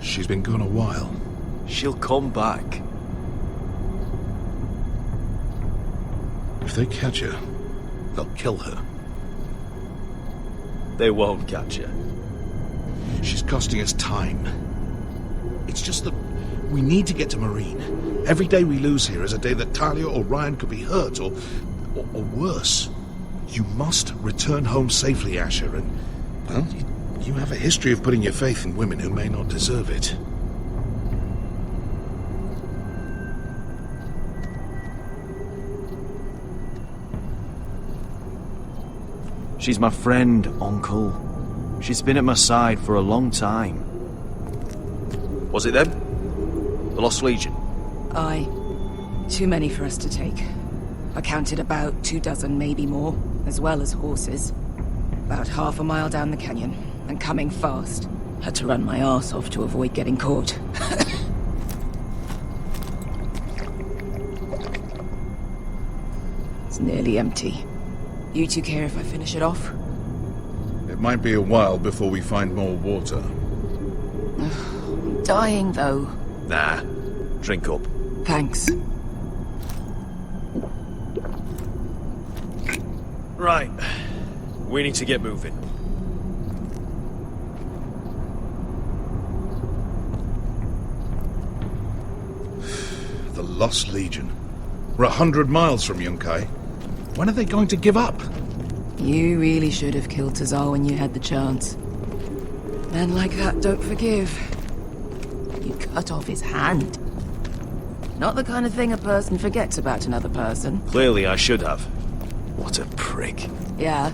She's been gone a while. She'll come back. If they catch her, they'll kill her. They won't catch her. She's costing us time. It's just that we need to get to Marine. Every day we lose here is a day that Talia or Ryan could be hurt, or worse. You must return home safely, Asher, and, well, you have a history of putting your faith in women who may not deserve it. She's my friend, Uncle. She's been at my side for a long time. Was it them? The Lost Legion? Aye. Too many for us to take. I counted about 24, maybe more, as well as horses. About half a mile down the canyon, and coming fast. Had to run my arse off to avoid getting caught. It's nearly empty. You two care if I finish it off? It might be a while before we find more water. I'm dying, though. Nah. Drink up. Thanks. Right. We need to get moving. The Lost Legion. We're 100 miles from Yunkai. When are they going to give up? You really should have killed Tazal when you had the chance. Men like that don't forgive. You cut off his hand. Not the kind of thing a person forgets about another person. Clearly I should have. What a prick. Yeah,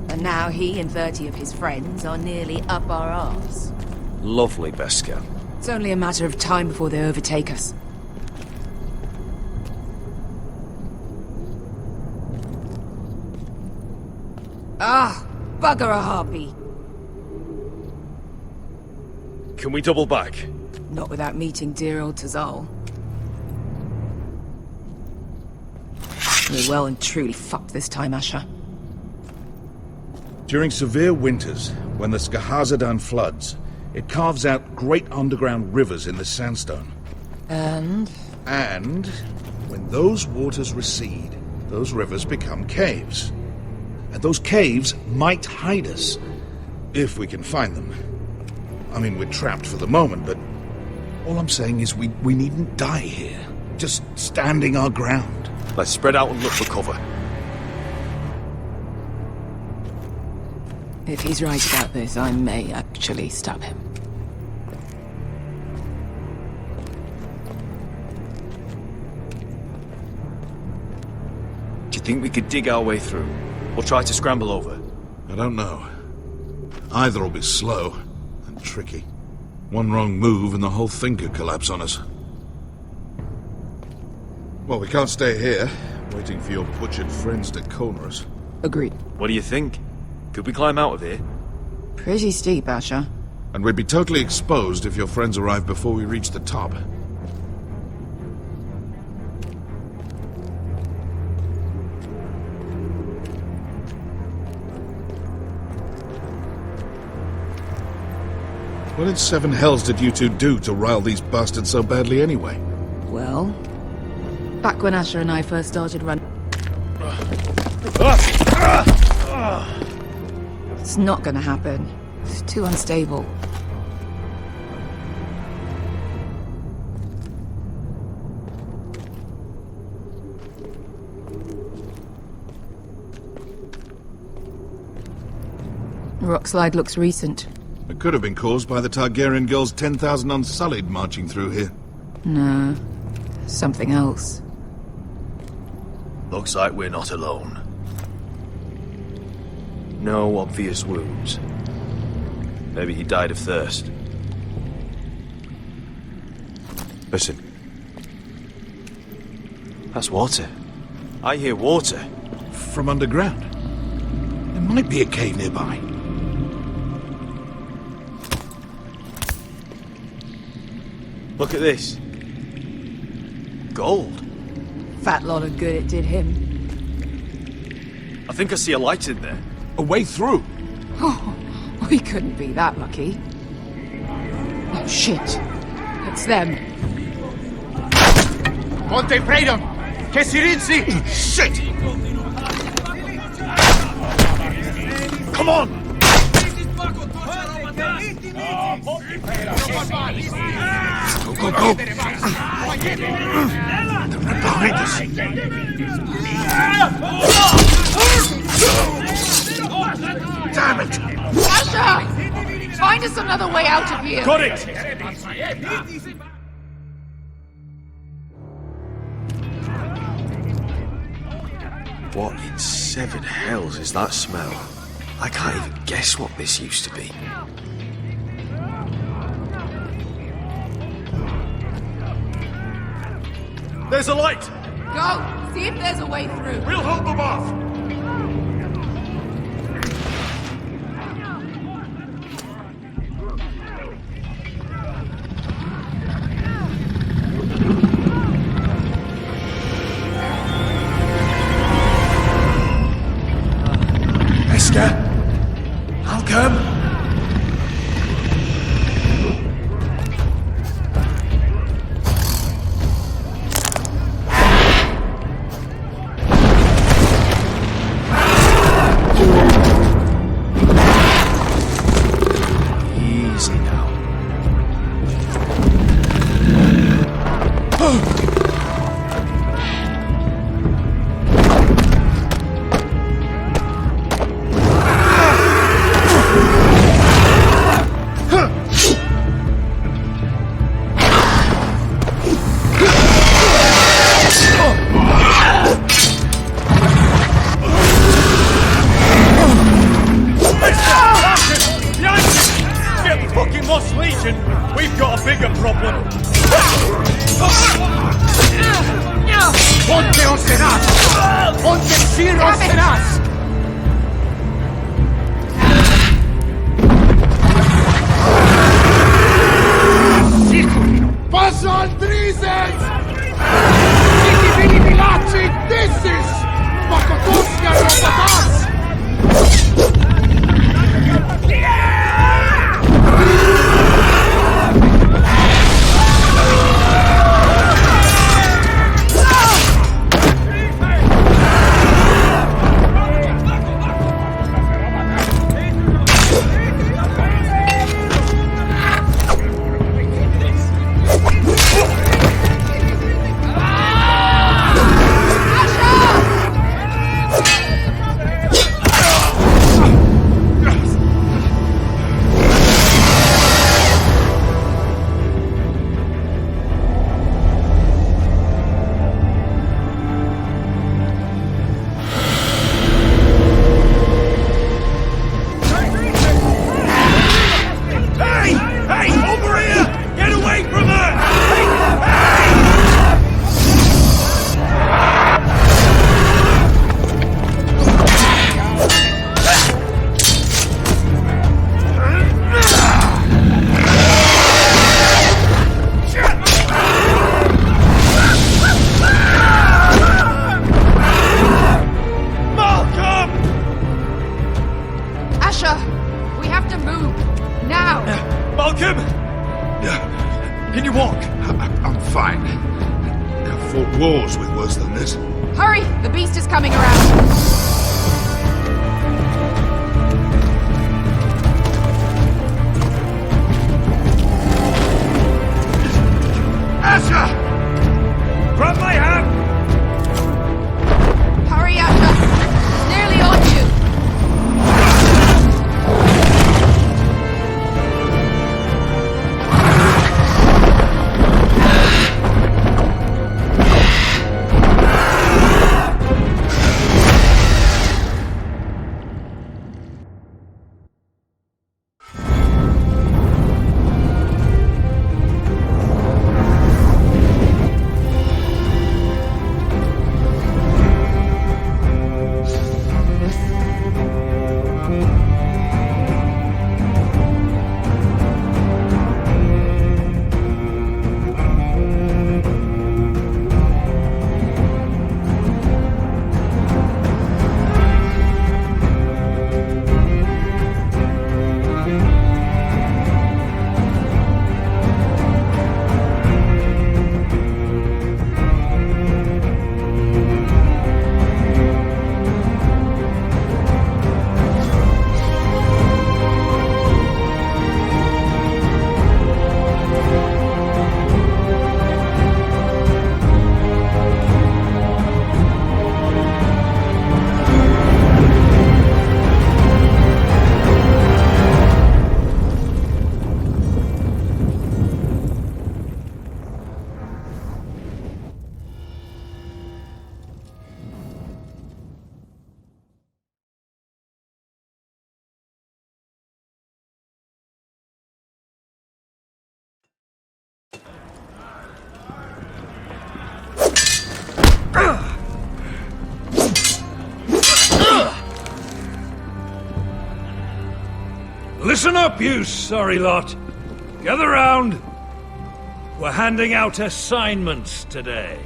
and now he and 30 of his friends are nearly up our arse. Lovely, Beskar. It's only a matter of time before they overtake us. Ah, bugger a harpy. Can we double back? Not without meeting dear old Tazal. We're well and truly fucked this time, Asher. During severe winters, when the Skahazadan floods, it carves out great underground rivers in the sandstone. And when those waters recede, those rivers become caves. And those caves might hide us, if we can find them. I mean, we're trapped for the moment, but all I'm saying is we needn't die here. Just standing our ground. Let's spread out and look for cover. if he's right about this, I may actually stab him. Do you think we could dig our way through? Or try to scramble over? I don't know. Either will be slow and tricky. One wrong move and the whole thing could collapse on us. Well, we can't stay here, waiting for your butchered friends to corner us. Agreed. What do you think? Could we climb out of here? Pretty steep, Asher. And we'd be totally exposed if your friends arrive before we reach the top. What in seven hells did you two do to rile these bastards so badly anyway? Well, back when Asher and I first started running... It's not gonna happen. It's too unstable. The rockslide looks recent. It could have been caused by the Targaryen girls 10,000 unsullied marching through here. No, something else. Looks like we're not alone. No obvious wounds. Maybe he died of thirst. Listen. That's water. I hear water. From underground. There might be a cave nearby. Look at this. Gold. Fat lot of good it did him. I think I see a light in there. A way through? Oh, we couldn't be that lucky. Oh, shit. It's them. Ponte freedom! Che si rizzi! Shit! Come on! Go, go, go! They're right behind us! Damn it! Asha! Find us another way out of here! Got it! What in seven hells is that smell? I can't even guess what this used to be. There's a light! Go! See if there's a way through. We'll hold them off! Esta? Malcolm? Easy now. We've got a bigger problem. Ponte on Senat! Ponte Sir on Senat! Passo al Drizes! Siti vini vilaci, this is! Makotoska Robotas! Can you walk? I'm fine. I've fought wars with worse than this. Hurry! The beast is coming around! Asha! Grab my hand! Hurry, Asha! It's nearly on you! Listen up, you sorry lot. Gather round. We're handing out assignments today.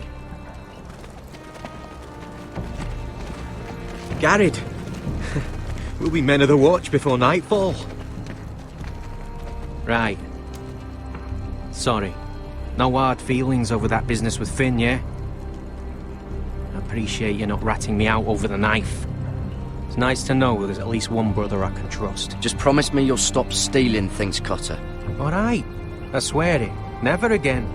Garrett, we'll be men of the watch before nightfall. Right. Sorry. No hard feelings over that business with Finn, yeah? I appreciate you not ratting me out over the knife. It's nice to know there's at least one brother I can trust. Just promise me you'll stop stealing things, Cotter. Alright. I swear it. Never again.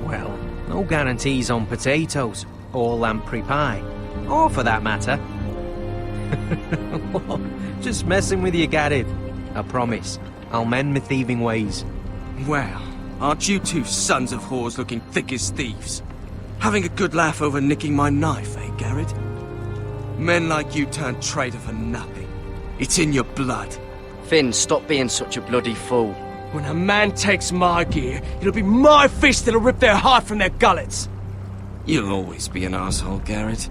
Well, no guarantees on potatoes, or lamprey pie. Or for that matter. Just messing with you, Garrett. I promise. I'll mend my thieving ways. Well, aren't you two sons of whores looking thick as thieves? Having a good laugh over nicking my knife, eh, Garrett? Men like you turn traitor for nothing. It's in your blood. Finn, stop being such a bloody fool. When a man takes my gear, it'll be my fist that'll rip their heart from their gullets. You'll always be an asshole, Garrett.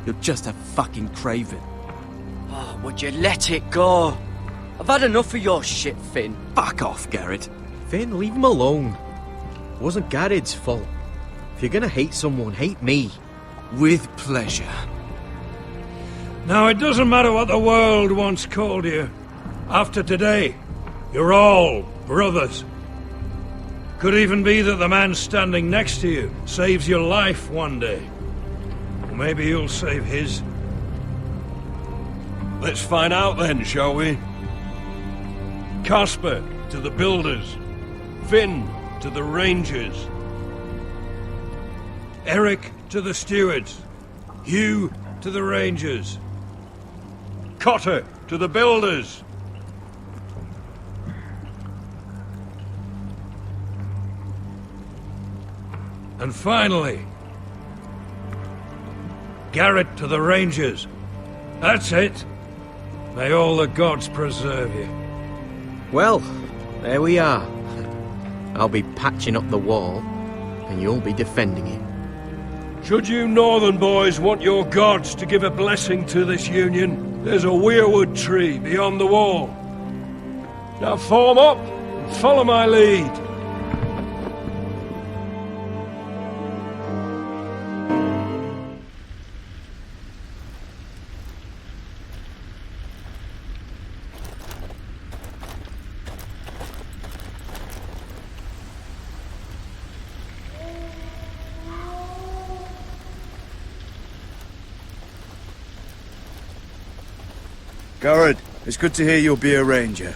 You're just a fucking craven. Oh, would you let it go? I've had enough of your shit, Finn. Fuck off, Garrett. Finn, leave him alone. It wasn't Garrett's fault. If you're gonna hate someone, hate me. With pleasure. Now, it doesn't matter what the world once called you. After today, you're all brothers. Could even be that the man standing next to you saves your life one day. Or maybe you'll save his. Let's find out then, shall we? Casper to the builders. Finn to the rangers. Eric to the stewards. Hugh to the rangers. Cotter to the builders. And finally, Garrett to the rangers. That's it. May all the gods preserve you. Well, there we are. I'll be patching up the wall, and you'll be defending it. Should you northern boys want your gods to give a blessing to this union, there's a weirwood tree beyond the wall. Now form up and follow my lead. Garrett, it's good to hear you'll be a ranger.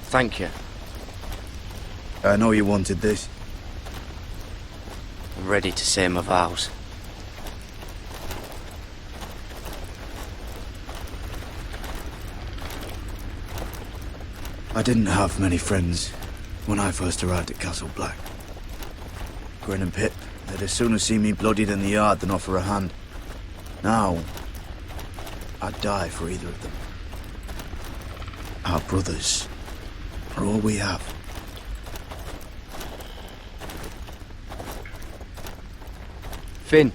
Thank you. I know you wanted this. I'm ready to say my vows. I didn't have many friends when I first arrived at Castle Black. Grin and Pip, they'd as soon see me bloodied in the yard than offer a hand. Now, I'd die for either of them. Our brothers are all we have. Finn.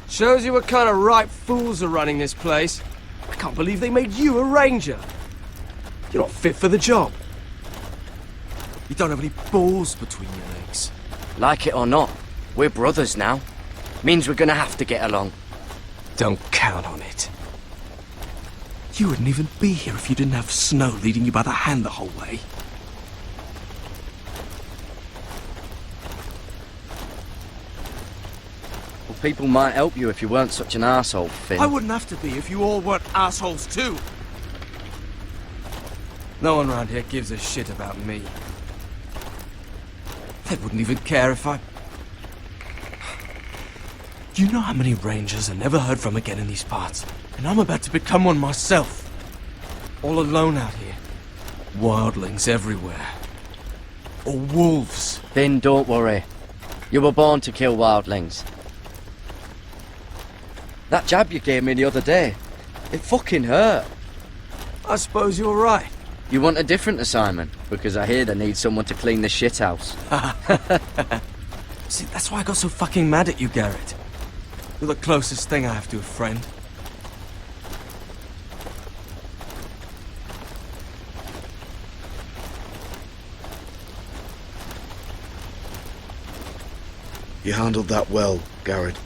Shows you what kind of ripe fools are running this place. I can't believe they made you a ranger. You're not fit for the job. You don't have any balls between your legs. Like it or not, we're brothers now. Means we're gonna have to get along. Don't count on it. You wouldn't even be here if you didn't have Snow leading you by the hand the whole way. Well, people might help you if you weren't such an arsehole, Finn. I wouldn't have to be if you all weren't assholes too. No one around here gives a shit about me. They wouldn't even care if I... Do you know how many rangers I never heard from again in these parts? And I'm about to become one myself. All alone out here. Wildlings everywhere. Or wolves. Finn, don't worry. You were born to kill wildlings. That jab you gave me the other day, it fucking hurt. I suppose you're right. You want a different assignment? Because I hear they need someone to clean the shithouse. See, that's why I got so fucking mad at you, Garrett. You're the closest thing I have to a friend. You handled that well, Garrett.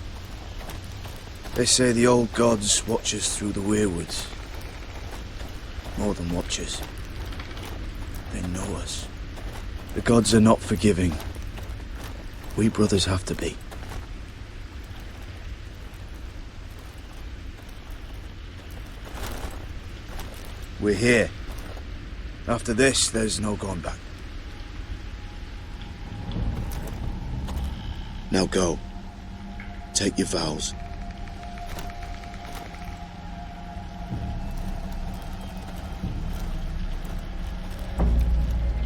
They say the old gods watch us through the weirwoods. More than watchers. They know us. The gods are not forgiving. We brothers have to be. We're here. After this, there's no going back. Now go. Take your vows.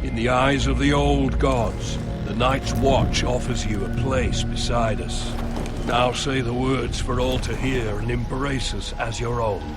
In the eyes of the old gods, the Night's Watch offers you a place beside us. Now say the words for all to hear and embrace us as your own.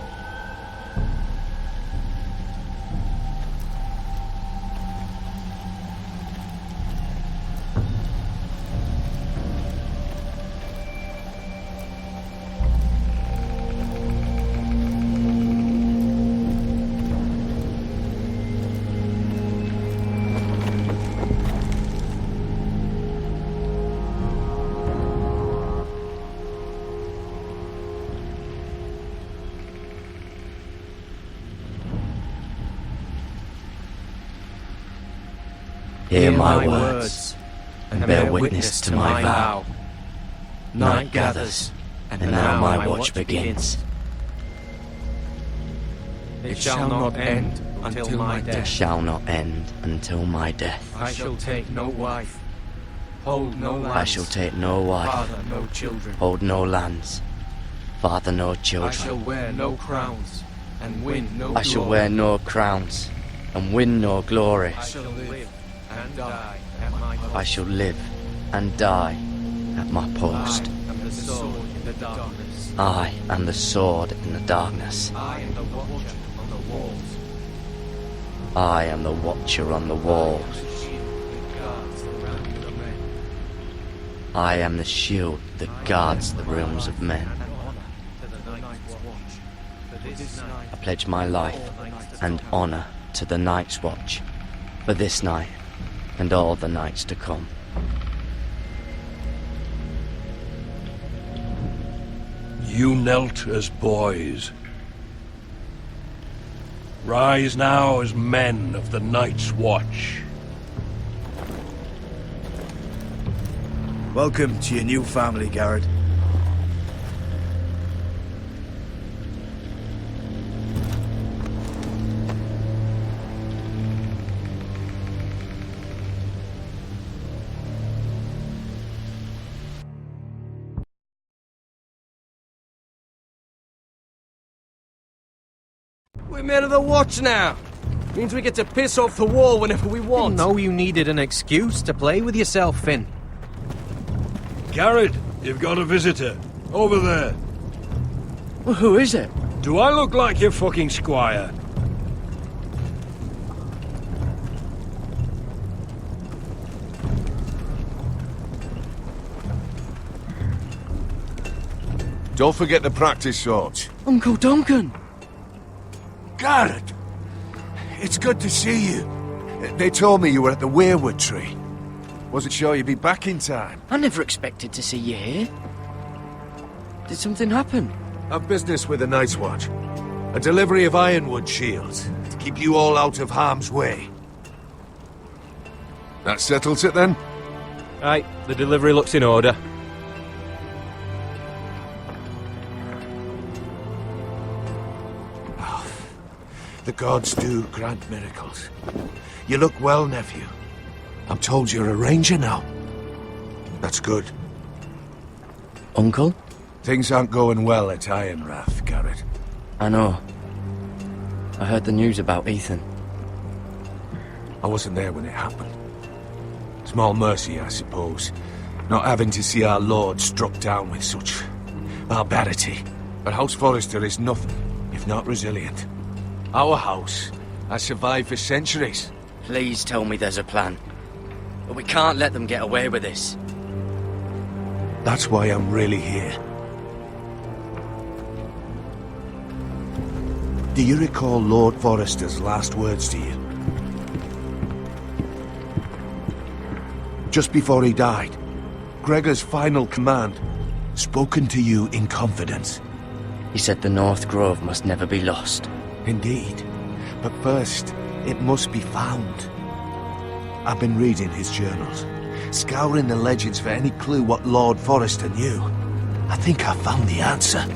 Hear my words, and bear witness to my vow. Night gathers, and now my watch begins. It shall not end until my It death. shall not end until my death. I shall take no wife, hold no lands. I shall take no wife, Father, no children. hold no lands, father no I children. shall wear no crowns, and win no glory. I shall wear no crowns, and win no glory. I shall live and die at my post. I shall live and die at my post. I am the sword in the darkness. I am the sword in the darkness. I am the watcher on the walls. I am the watcher on the walls. The shield that guards the realms of men. I am the shield that guards the realms of men. And honor to the Night's Watch. For this night, I pledge my life and honor to the Night's Watch for this night and all the nights to come. You knelt as boys. Rise now as men of the Night's Watch. Welcome to your new family, Garrett. We're men of the watch now. Means we get to piss off the wall whenever we want. know you needed an excuse to play with yourself, Finn. Garrett, you've got a visitor. Over there. Well, who is it? Do I look like your fucking squire? Don't forget the practice swords. Uncle Duncan! Garrett! It's good to see you. They told me you were at the weirwood tree. Wasn't sure you'd be back in time. I never expected to see you here. Did something happen? I've business with the Night's Watch. A delivery of ironwood shields to keep you all out of harm's way. That settles it then? Right, the delivery looks in order. The gods do grant miracles. You look well, nephew. I'm told you're a ranger now. That's good. Uncle? Things aren't going well at Ironrath, Garrett. I know. I heard the news about Ethan. I wasn't there when it happened. Small mercy, I suppose, not having to see our lord struck down with such barbarity. But House Forrester is nothing if not resilient. Our house has survived for centuries. Please tell me there's a plan. But we can't let them get away with this. That's why I'm really here. Do you recall Lord Forrester's last words to you? Just before he died, Gregor's final command, spoken to you in confidence. He said the North Grove must never be lost. Indeed. But first, it must be found. I've been reading his journals, scouring the legends for any clue what Lord Forrester knew. I think I found the answer.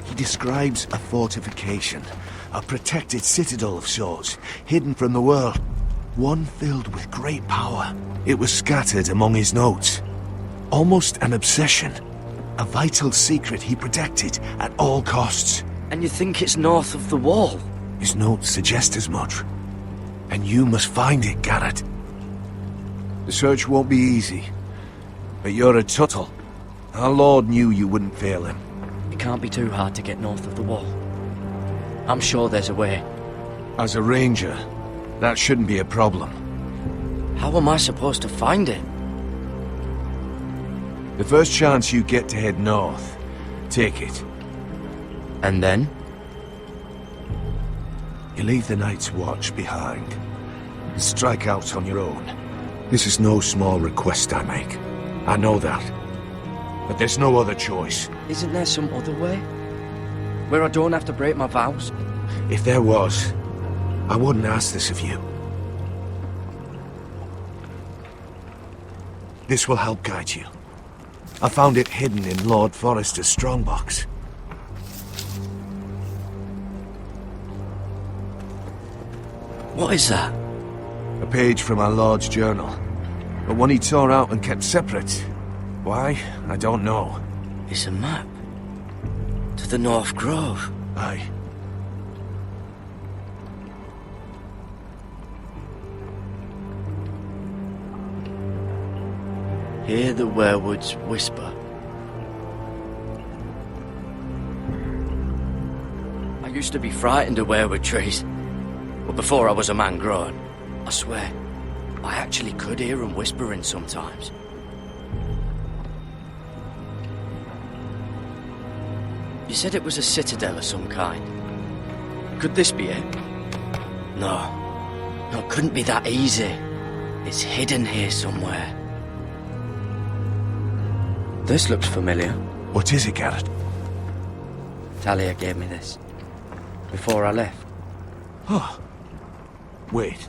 He describes a fortification, a protected citadel of sorts, hidden from the world. One filled with great power. It was scattered among his notes. Almost an obsession. A vital secret he protected at all costs. And you think it's north of the wall? His notes suggest as much. And you must find it, Garrett. The search won't be easy. But you're a Tuttle. Our Lord knew you wouldn't fail him. It can't be too hard to get north of the wall. I'm sure there's a way. As a ranger, that shouldn't be a problem. How am I supposed to find it? The first chance you get to head north, take it. And then? You leave the Night's Watch behind and strike out on your own. This is no small request I make. I know that. But there's no other choice. Isn't there some other way? Where I don't have to break my vows? If there was, I wouldn't ask this of you. This will help guide you. I found it hidden in Lord Forrester's strongbox. What is that? A page from our Lord's journal. But one he tore out and kept separate. Why? I don't know. It's a map. To the North Grove. Aye. Hear the werewoods whisper. I used to be frightened of werewood trees. But before I was a man grown, I swear, I actually could hear them whispering sometimes. You said it was a citadel of some kind. Could this be it? No. No, it couldn't be that easy. It's hidden here somewhere. This looks familiar. What is it, Garrett? Talia gave me this. Before I left. Oh. Wait.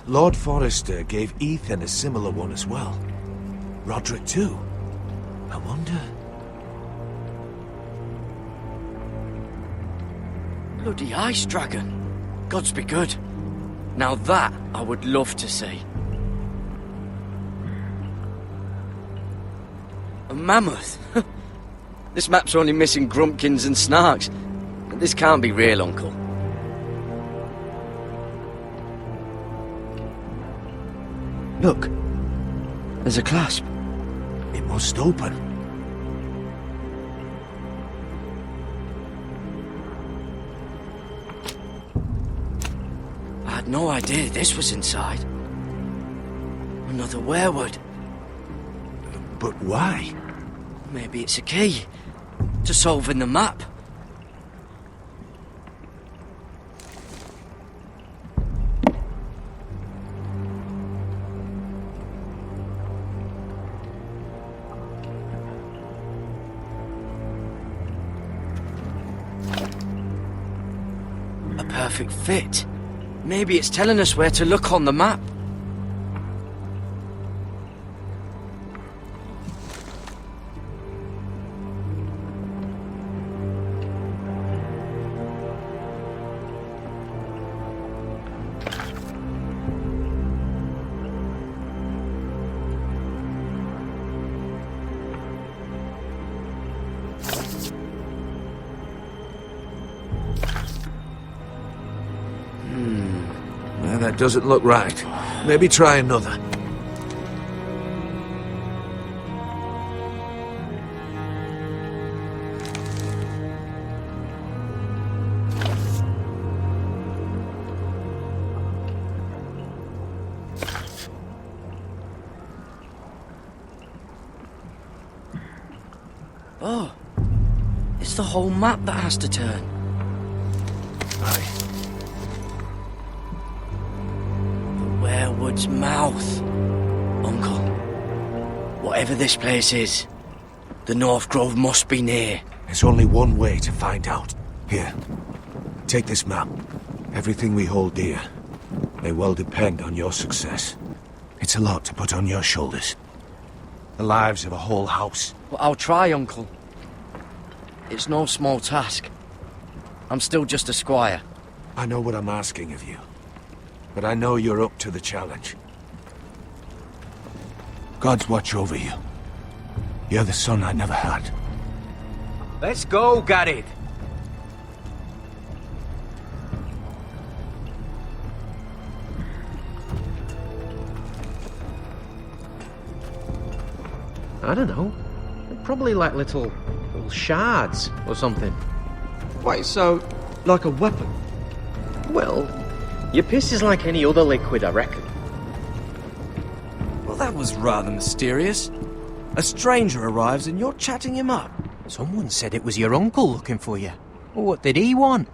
Lord Forrester gave Ethan a similar one as well. Roderick too. I wonder... Bloody ice dragon. Gods be good. Now that I would love to see. A mammoth? This map's only missing grumpkins and snarks. This can't be real, Uncle. Look. There's a clasp. It must open. I had no idea this was inside. Another werewood. But why? Maybe it's a key to solving the map. A perfect fit. Maybe it's telling us where to look on the map. Well, that doesn't look right. Maybe try another. Oh, it's the whole map that has to turn. Aye. The werewood's mouth. Uncle, whatever this place is, the North Grove must be near. There's only one way to find out. Here, take this map. Everything we hold dear may well depend on your success. It's a lot to put on your shoulders. The lives of a whole house. Well, I'll try, Uncle. It's no small task. I'm still just a squire. I know what I'm asking of you, but I know you're up to the challenge. God's watch over you. You're the son I never had. Let's go, Gareth. I don't know. They're probably like little shards or something. Wait, so, like a weapon? Well, your piss is like any other liquid, I reckon. Well, that was rather mysterious. A stranger arrives and you're chatting him up. Someone said it was your uncle looking for you. What did he want?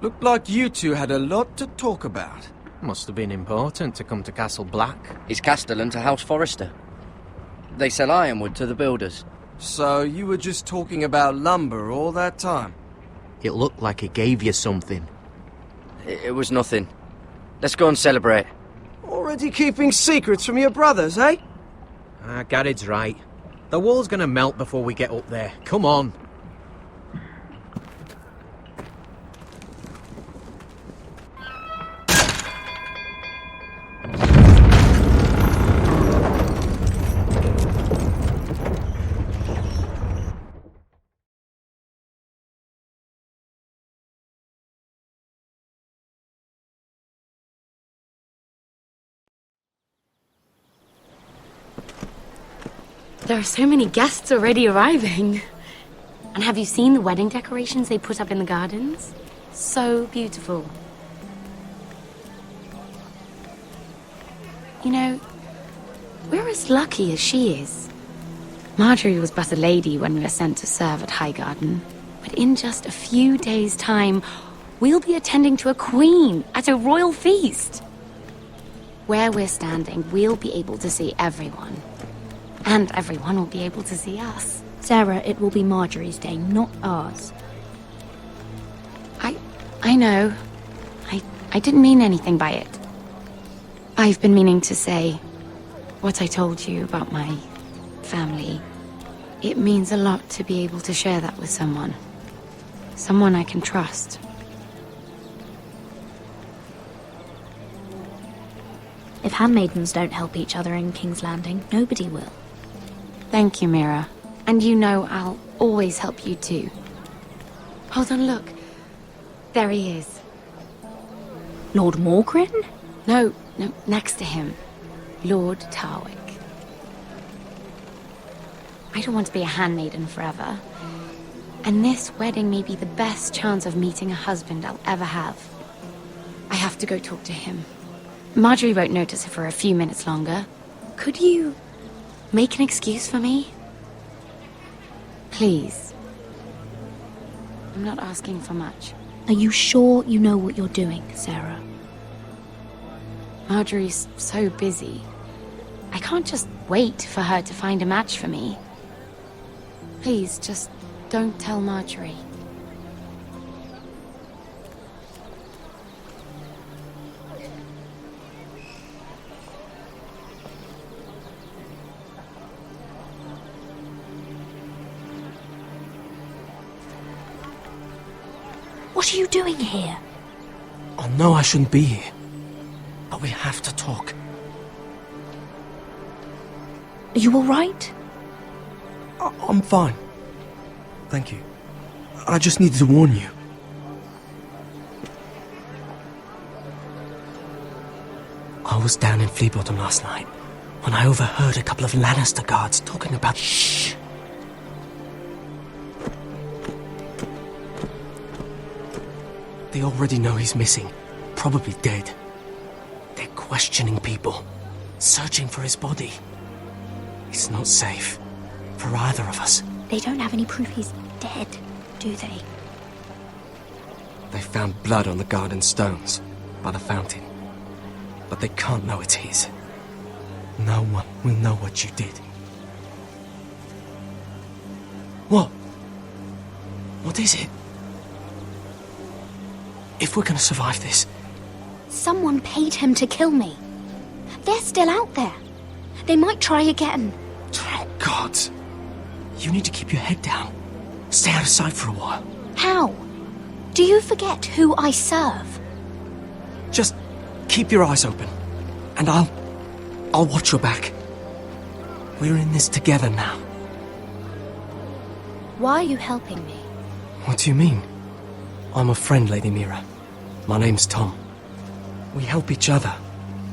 Looked like you two had a lot to talk about. Must have been important to come to Castle Black. He's castellan to House Forrester. They sell ironwood to the builders. So you were just talking about lumber all that time? It looked like he gave you something. It was nothing. Let's go and celebrate. Already keeping secrets from your brothers, eh? Gareth's right. The wall's gonna melt before we get up there. Come on. There are so many guests already arriving. And have you seen the wedding decorations they put up in the gardens? So beautiful. You know, we're as lucky as she is. Marjorie was but a lady when we were sent to serve at Highgarden. But in just a few days' time, we'll be attending to a queen at a royal feast. Where we're standing, we'll be able to see everyone. And everyone will be able to see us. Sarah, it will be Marjorie's day, not ours. I know. I didn't mean anything by it. I've been meaning to say what I told you about my family. It means a lot to be able to share that with someone. Someone I can trust. If handmaidens don't help each other in King's Landing, nobody will. Thank you, Mira. And you know I'll always help you too. Hold on, look. There he is. Lord Morgrin? No, next to him. Lord Tarwick. I don't want to be a handmaiden forever. And this wedding may be the best chance of meeting a husband I'll ever have. I have to go talk to him. Marjorie won't notice it for a few minutes longer. Could you make an excuse for me? Please. I'm not asking for much. Are you sure you know what you're doing, Sarah? Marjorie's so busy. I can't just wait for her to find a match for me. Please, just don't tell Marjorie. What are you doing here? I know I shouldn't be here, but we have to talk. Are you all right? I'm fine. Thank you. I just needed to warn you. I was down in Fleabottom last night when I overheard a couple of Lannister guards talking about... Shh! They already know he's missing, probably dead. They're questioning people, searching for his body. It's not safe for either of us. They don't have any proof he's dead, do they? They found blood on the garden stones by the fountain, but they can't know it's his. No one will know what you did. What? What is it? If we're gonna survive this... Someone paid him to kill me. They're still out there. They might try again. Oh, God. You need to keep your head down. Stay out of sight for a while. How? Do you forget who I serve? Just keep your eyes open. And I'll watch your back. We're in this together now. Why are you helping me? What do you mean? I'm a friend, Lady Mira. My name's Tom. We help each other,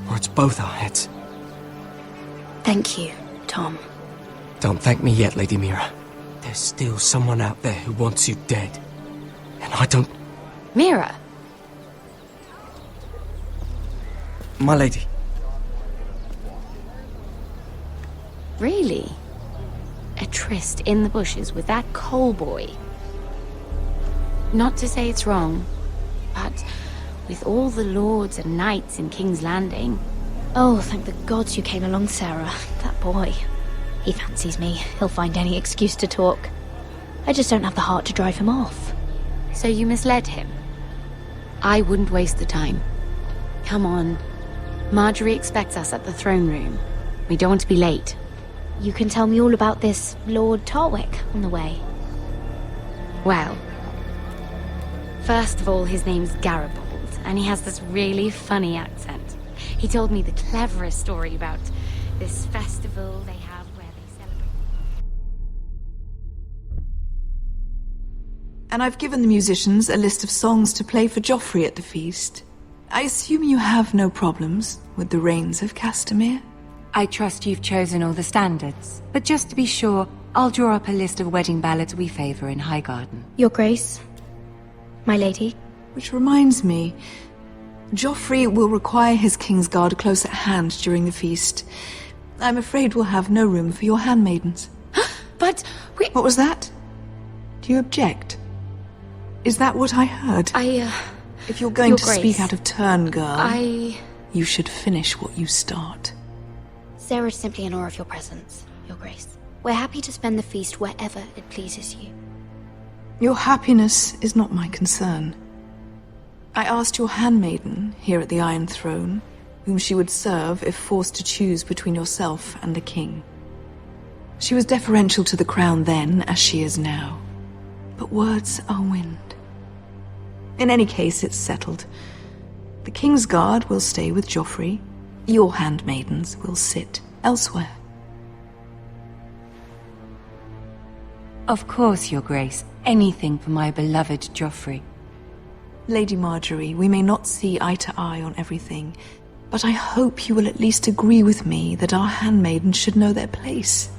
or it's both our heads. Thank you, Tom. Don't thank me yet, Lady Mira. There's still someone out there who wants you dead. And I don't... Mira! My lady. Really? A tryst in the bushes with that coal boy? Not to say it's wrong, but with all the lords and knights in King's Landing... Oh, thank the gods you came along, Sarah. That boy. He fancies me. He'll find any excuse to talk. I just don't have the heart to drive him off. So you misled him? I wouldn't waste the time. Come on. Marjorie expects us at the throne room. We don't want to be late. You can tell me all about this Lord Tarwick on the way. Well, first of all, his name's Garibaldi, and he has this really funny accent. He told me the cleverest story about this festival they have where they celebrate... And I've given the musicians a list of songs to play for Joffrey at the feast. I assume you have no problems with the Rains of Castamere? I trust you've chosen all the standards, but just to be sure, I'll draw up a list of wedding ballads we favour in Highgarden. Your Grace, my lady. Which reminds me, Joffrey will require his Kingsguard close at hand during the feast. I'm afraid we'll have no room for your handmaidens. But we... What was that? Do you object? Is that what I heard? If you're going to speak out of turn, girl, you should finish what you start. Sarah's simply in awe of your presence, Your Grace. We're happy to spend the feast wherever it pleases you. Your happiness is not my concern. I asked your handmaiden here at the Iron Throne whom she would serve if forced to choose between yourself and the king. She was deferential to the crown then, as she is now. But words are wind. In any case, it's settled. The Kingsguard will stay with Joffrey. Your handmaidens will sit elsewhere. Of course, Your Grace. Anything for my beloved Joffrey. Lady Marjorie, we may not see eye to eye on everything, but I hope you will at least agree with me that our handmaidens should know their place.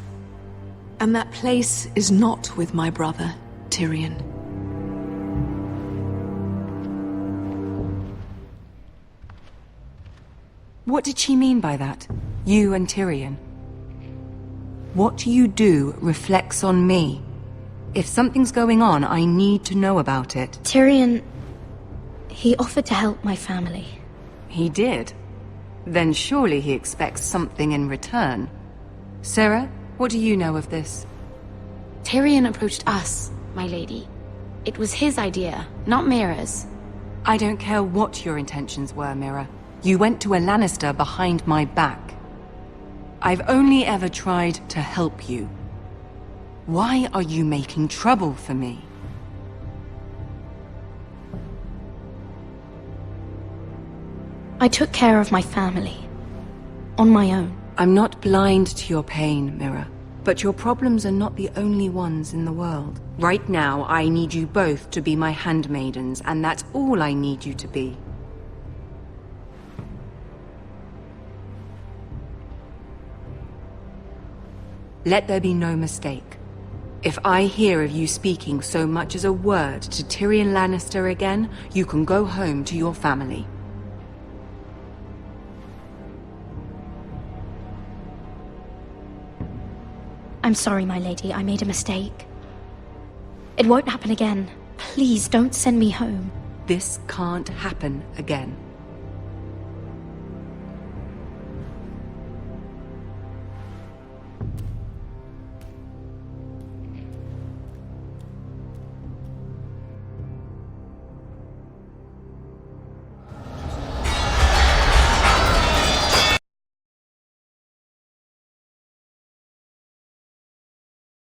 And that place is not with my brother, Tyrion. What did she mean by that? You and Tyrion? What you do reflects on me. If something's going on, I need to know about it. Tyrion... he offered to help my family. He did? Then surely he expects something in return. Sarah, what do you know of this? Tyrion approached us, my lady. It was his idea, not Mira's. I don't care what your intentions were, Mira. You went to a Lannister behind my back. I've only ever tried to help you. Why are you making trouble for me? I took care of my family. On my own. I'm not blind to your pain, Mira. But your problems are not the only ones in the world. Right now, I need you both to be my handmaidens, and that's all I need you to be. Let there be no mistake. If I hear of you speaking so much as a word to Tyrion Lannister again, you can go home to your family. I'm sorry, my lady. I made a mistake. It won't happen again. Please don't send me home. This can't happen again.